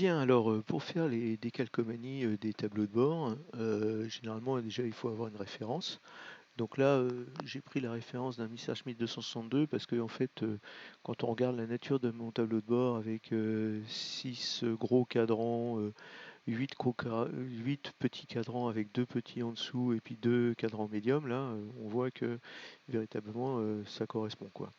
Bien, alors pour faire les décalcomanies des tableaux de bord, généralement déjà il faut avoir une référence. Donc là, j'ai pris la référence d'un Messerschmitt 262 parce que en fait, quand on regarde la nature de mon tableau de bord avec 6 gros cadrans, 8 petits cadrans avec 2 petits en dessous et puis 2 cadrans médiums, là, on voit que véritablement ça correspond quoi.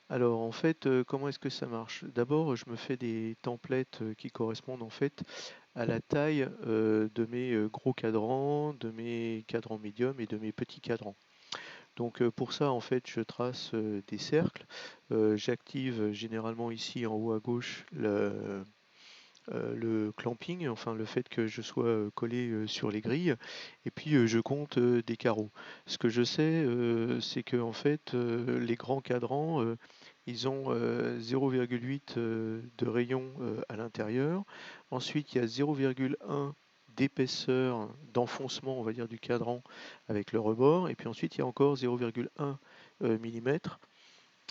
Alors en fait, comment est-ce que ça marche? D'abord, je me fais des templates, qui correspondent en fait à la taille, de mes, gros cadrans, de mes cadrans médiums et de mes petits cadrans. Donc, pour ça en fait, je trace, des cercles. J'active, généralement ici en haut à gauche le clamping, enfin le fait que je sois, collé, sur les grilles et puis, je compte, des carreaux. Ce que je sais, c'est que en fait, les grands cadrans, ils ont, 0,8, de rayon, à l'intérieur. Ensuite, il y a 0,1 d'épaisseur, d'enfoncement, on va dire, du cadran avec le rebord et puis ensuite il y a encore 0,1, millimètres,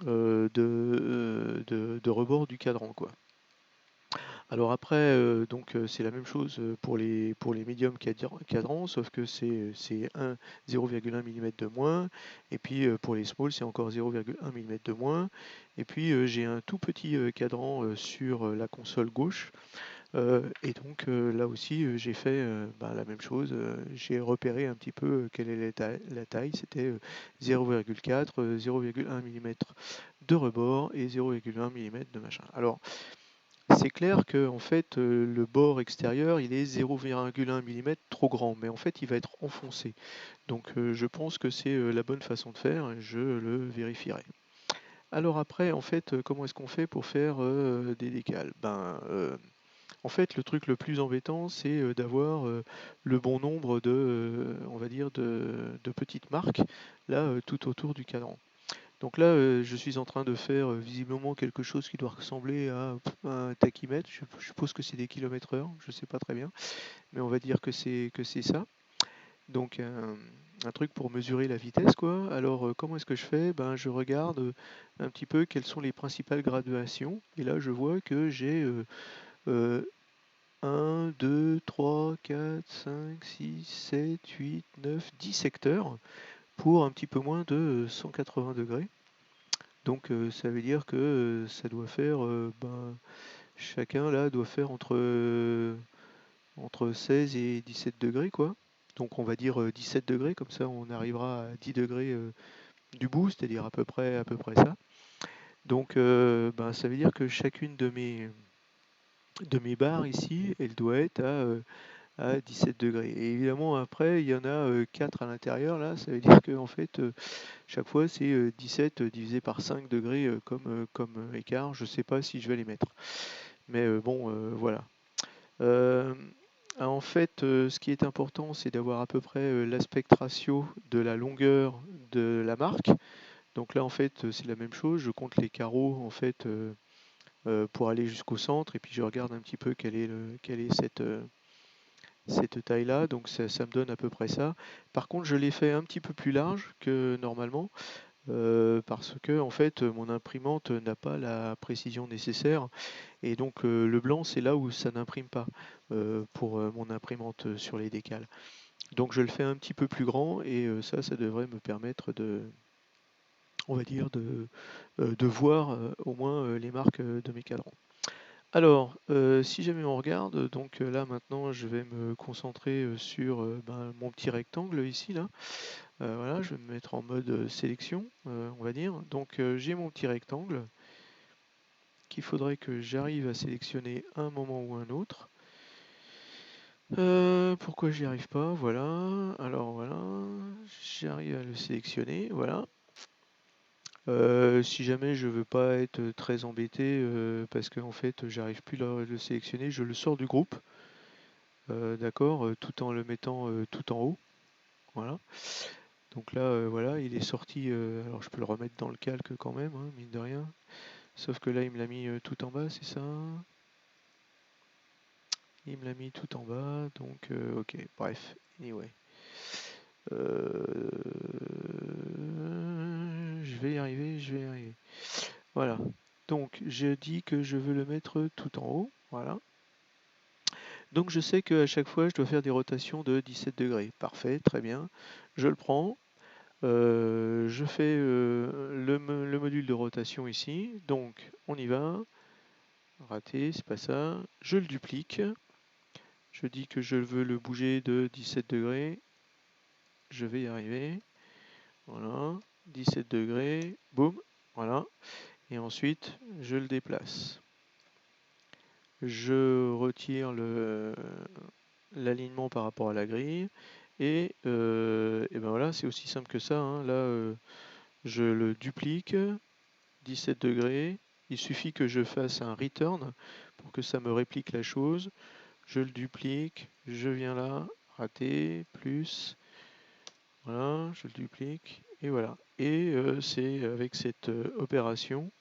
de rebord du cadran, quoi. Alors après, donc c'est la même chose, pour les médiums cadrans, sauf que c'est 0,1 millimètre de moins et puis, pour les smalls, c'est encore 0,1 millimètre de moins et puis, j'ai un tout petit, cadran, sur, la console gauche, et donc, là aussi, j'ai fait, bah, la même chose, j'ai repéré un petit peu, quelle est la taille, c'était, 0,4, 0,1 millimètre de rebord et 0,1 millimètre de machin. Alors c'est clair que en fait, le bord extérieur, il est 0,1 millimètre trop grand, mais en fait, il va être enfoncé. Donc, je pense que c'est, la bonne façon de faire et je le vérifierai. Alors après, en fait, comment est-ce qu'on fait pour faire, des décals? Ben, en fait, le truc le plus embêtant, c'est, d'avoir, le bon nombre de, on va dire de petites marques, là, tout autour du cadran. Donc là, je suis en train de faire, visiblement quelque chose qui doit ressembler à un tachymètre. Je suppose que c'est des kilomètres-heure, je ne sais pas très bien, mais on va dire que c'est ça. Donc un truc pour mesurer la vitesse, quoi. Alors, comment est-ce que je fais? Ben, je regarde, un petit peu quelles sont les principales graduations et là, je vois que j'ai, heu, 1, 2, 3, 4, 5, 6, 7, 8, 9, 10 secteurs pour un petit peu moins de, 180°. Donc ça veut dire que ça doit faire, ben, chacun là doit faire entre 16 et 17 degrés quoi. Donc on va dire 17 degrés, comme ça on arrivera à 10 degrés du bout, c'est-à-dire à peu près ça. Donc ben, ça veut dire que chacune de mes barres ici, elle doit être à 17 degrés. Et évidemment après il y en a 4 à l'intérieur là, ça veut dire que en fait chaque fois, c'est 17 divisé par 5 degrés comme écart. Je ne sais pas si je vais les mettre. Mais bon, voilà. Euh, En fait, ce qui est important, c'est d'avoir à peu près l'aspect ratio de la longueur de la marque. Donc là, en fait, c'est la même chose. Je compte les carreaux, en fait, pour aller jusqu'au centre. Et puis, je regarde un petit peu quelle est cette taille-là. Donc, ça me donne à peu près ça. Par contre, je l'ai fait un petit peu plus large que normalement. Parce que en fait, mon imprimante n'a pas la précision nécessaire et donc le blanc, c'est là où ça n'imprime pas, pour, mon imprimante, sur les décals. Donc je le fais un petit peu plus grand et ça devrait me permettre on va dire de voir, au moins, les marques, de mes cadrans. Alors, si jamais on regarde, donc là maintenant je vais me concentrer, sur, ben, mon petit rectangle ici là. Voilà, je vais me mettre en mode sélection, on va dire. Donc j'ai mon petit rectangle qu'il faudrait que j'arrive à sélectionner à un moment ou un autre. Pourquoi j'y arrive pas? Voilà. Alors voilà, j'arrive à le sélectionner. Voilà. Si jamais je veux pas être très embêté parce qu'en fait j'arrive plus à le sélectionner, je le sors du groupe, d'accord, tout en le mettant tout en haut. Voilà. Donc là, voilà, il est sorti. Alors je peux le remettre dans le calque quand même, hein, mine de rien. Sauf que là, il me l'a mis tout en bas, c'est ça? Il me l'a mis tout en bas, donc ok, bref, anyway. Je vais y arriver, je vais y arriver. Voilà. Donc, je dis que je veux le mettre tout en haut, voilà. Donc je sais qu'à chaque fois, je dois faire des rotations de 17 degrés. Parfait, très bien. Je le prends. Je fais le module de rotation ici. Donc on y va. Raté, c'est pas ça. Je le duplique. Je dis que je veux le bouger de 17 degrés. Je vais y arriver. Voilà. 17 degrés. Boum. Voilà. Et ensuite, je le déplace. Je retire l'alignement par rapport à la grille. Et ben voilà, c'est aussi simple que ça, hein. Là, je le duplique, 17 degrés. Il suffit que je fasse un return pour que ça me réplique la chose. Je le duplique, je viens là, raté, plus, voilà, je le duplique, et voilà. Et c'est avec cette opération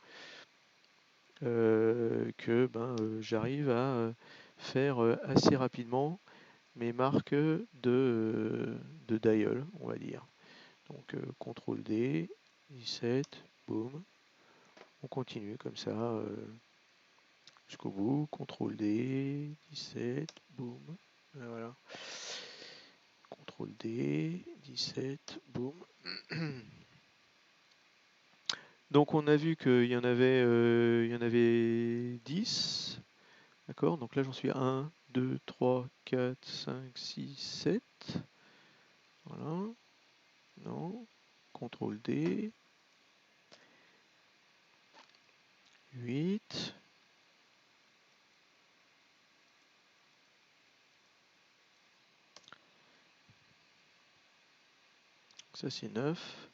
que j'arrive à faire assez rapidement mes marques de dial, on va dire. Donc CTRL D, 17, boum, on continue comme ça jusqu'au bout, CTRL D, 17, boum, et voilà. CTRL D, 17, boum. Donc on a vu qu'il y en avait 10, d'accord? Donc là j'en suis à 1, 2, 3, 4, 5, 6, 7. Voilà, non, CTRL D, 8. Ça c'est 9.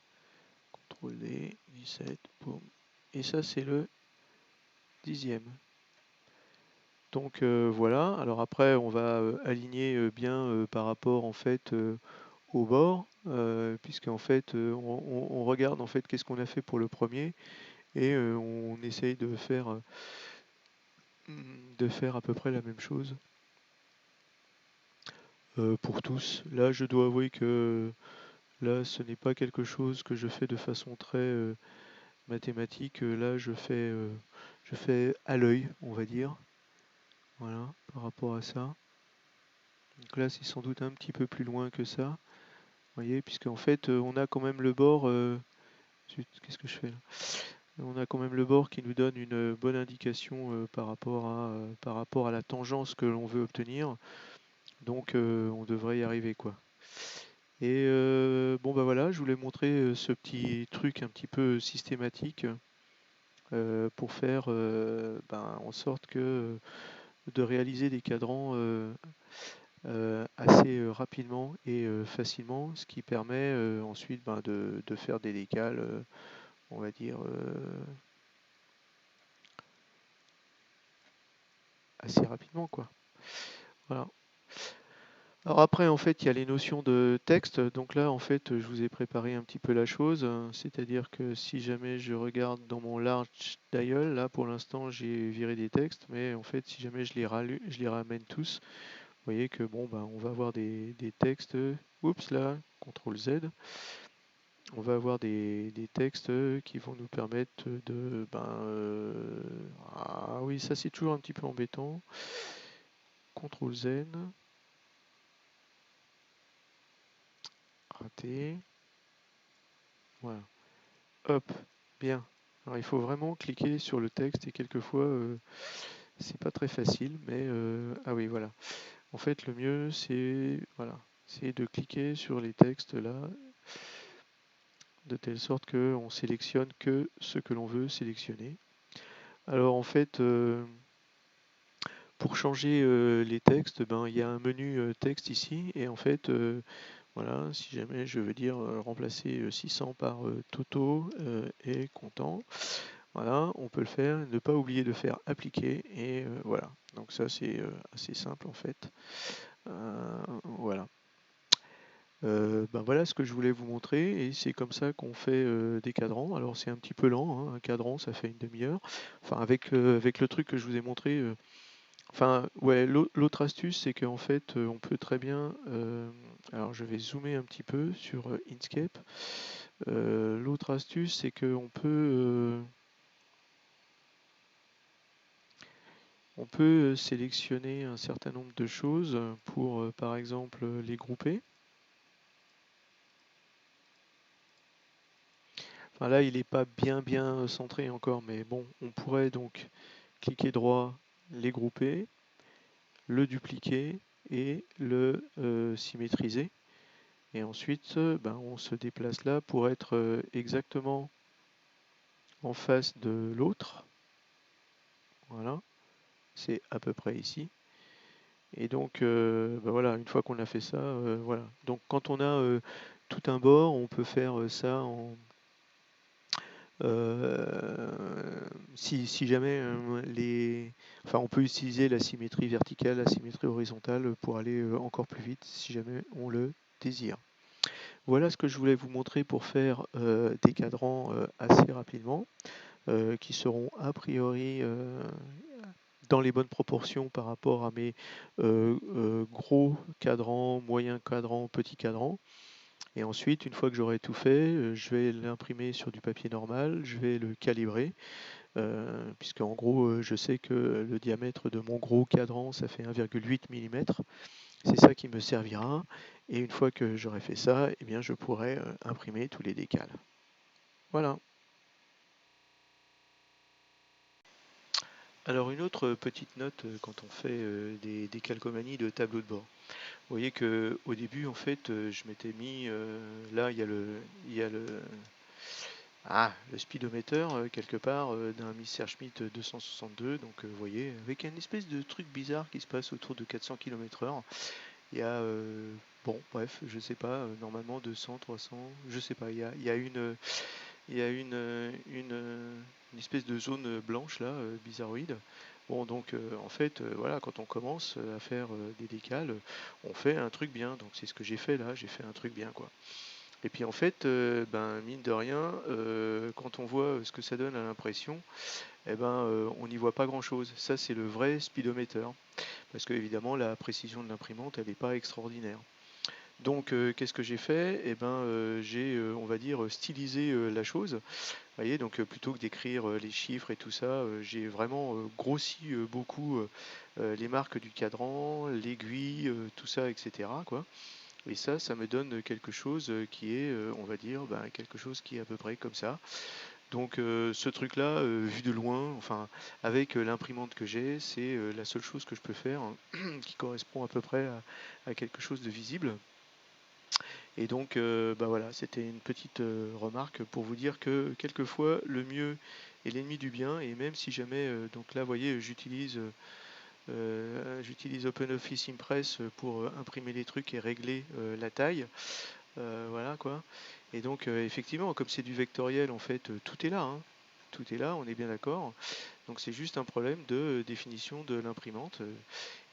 CTRL D, 17, boum. Et ça c'est le 10e. Donc voilà, alors après on va aligner bien par rapport en fait au bord, puisque en fait on regarde en fait qu'est-ce qu'on a fait pour le premier et on essaye de faire à peu près la même chose pour tous. Là je dois avouer que là ce n'est pas quelque chose que je fais de façon très mathématique. Là je fais à l'œil, on va dire. Voilà, par rapport à ça. Donc là c'est sans doute un petit peu plus loin que ça. Vous voyez, puisqu'en fait, on a quand même le bord. Qu'est-ce que je fais là? On a quand même le bord qui nous donne une bonne indication par rapport à la tangence que l'on veut obtenir. Donc, on devrait y arriver, quoi. Et bon, bah voilà, je voulais montrer ce petit truc un petit peu systématique pour faire en sorte que de réaliser des cadrans assez rapidement et facilement, ce qui permet ensuite de faire des décals, on va dire, assez rapidement, quoi. Voilà. Alors après, en fait, il y a les notions de texte. Donc là, en fait, je vous ai préparé un petit peu la chose. C'est-à-dire que si jamais je regarde dans mon large dial, là, pour l'instant, j'ai viré des textes, mais en fait, si jamais je les ramène tous, vous voyez que bon, on va avoir des textes. Oups, là, CTRL Z. On va avoir des textes qui vont nous permettre de... ah oui, ça c'est toujours un petit peu embêtant. CTRL Z. Raté. Voilà. Hop. Bien. Alors il faut vraiment cliquer sur le texte et quelquefois c'est pas très facile, mais ah oui, voilà. En fait, le mieux c'est voilà, c'est de cliquer sur les textes là, de telle sorte qu'on sélectionne que ce que l'on veut sélectionner. Alors en fait, pour changer les textes, il y a un menu texte ici, et en fait, voilà, si jamais je veux dire remplacer 600 par Toto et content, voilà, on peut le faire, ne pas oublier de faire appliquer, et voilà. Donc ça c'est assez simple en fait. Voilà. Voilà ce que je voulais vous montrer, et c'est comme ça qu'on fait des cadrans. Alors c'est un petit peu lent, hein, un cadran ça fait une demi-heure. Enfin avec le truc que je vous ai montré. Enfin ouais, l'autre astuce c'est qu'en fait on peut très bien. Alors je vais zoomer un petit peu sur Inkscape. L'autre astuce c'est qu'on peut On peut sélectionner un certain nombre de choses pour, par exemple, les grouper. Enfin là, il n'est pas bien centré encore, mais bon, on pourrait donc cliquer droit, les grouper, le dupliquer et le symétriser. Et ensuite, ben, on se déplace là pour être exactement en face de l'autre. Voilà, c'est à peu près ici. Et donc, ben voilà, une fois qu'on a fait ça, voilà. Donc quand on a tout un bord, on peut faire ça en... si jamais Enfin, on peut utiliser la symétrie verticale, la symétrie horizontale pour aller encore plus vite si jamais on le désire. Voilà ce que je voulais vous montrer pour faire des cadrans assez rapidement, qui seront a priori dans les bonnes proportions par rapport à mes gros cadrans, moyens cadrans, petits cadrans. Et ensuite, une fois que j'aurai tout fait, je vais l'imprimer sur du papier normal, je vais le calibrer, puisque en gros, je sais que le diamètre de mon gros cadran, ça fait 1,8 mm. C'est ça qui me servira. Et une fois que j'aurai fait ça, eh bien, je pourrai imprimer tous les décals. Voilà. Alors une autre petite note quand on fait des calcomanies de tableau de bord. Vous voyez que au début en fait je m'étais mis là il y a le speedomètre quelque part d'un Messerschmitt 262, donc vous voyez avec une espèce de truc bizarre qui se passe autour de 400 km/h. Il y a bon bref je sais pas normalement 200 300 je sais pas il y a une espèce de zone blanche là, bizarroïde. Bon, donc en fait, voilà, quand on commence à faire des décals, on fait un truc bien. Donc c'est ce que j'ai fait là, j'ai fait un truc bien quoi. Et puis en fait, ben mine de rien, quand on voit ce que ça donne à l'impression, eh ben on n'y voit pas grand-chose. Ça c'est le vrai speedomètre, parce que évidemment la précision de l'imprimante, elle n'est pas extraordinaire. Donc, qu'est-ce que j'ai fait? Eh ben, j'ai, on va dire, stylisé la chose. Vous voyez, donc plutôt que d'écrire les chiffres et tout ça, j'ai vraiment grossi beaucoup les marques du cadran, l'aiguille, tout ça, etc., quoi. Et ça me donne quelque chose qui est, on va dire, ben, quelque chose qui est à peu près comme ça. Donc, ce truc-là, vu de loin, enfin, avec l'imprimante que j'ai, c'est la seule chose que je peux faire hein, qui correspond à peu près à quelque chose de visible. Et donc, bah voilà, c'était une petite remarque pour vous dire que quelquefois le mieux est l'ennemi du bien. Et même si jamais, donc là, vous voyez, j'utilise OpenOffice Impress pour imprimer les trucs et régler la taille. Voilà quoi. Et donc, effectivement, comme c'est du vectoriel, en fait, tout est là, hein. Tout est là, on est bien d'accord. Donc c'est juste un problème de définition de l'imprimante.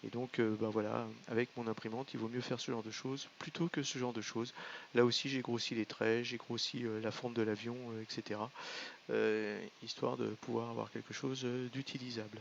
Et donc, bah voilà, avec mon imprimante, il vaut mieux faire ce genre de choses plutôt que ce genre de choses. Là aussi, j'ai grossi les traits, j'ai grossi la forme de l'avion, etc. Histoire de pouvoir avoir quelque chose d'utilisable.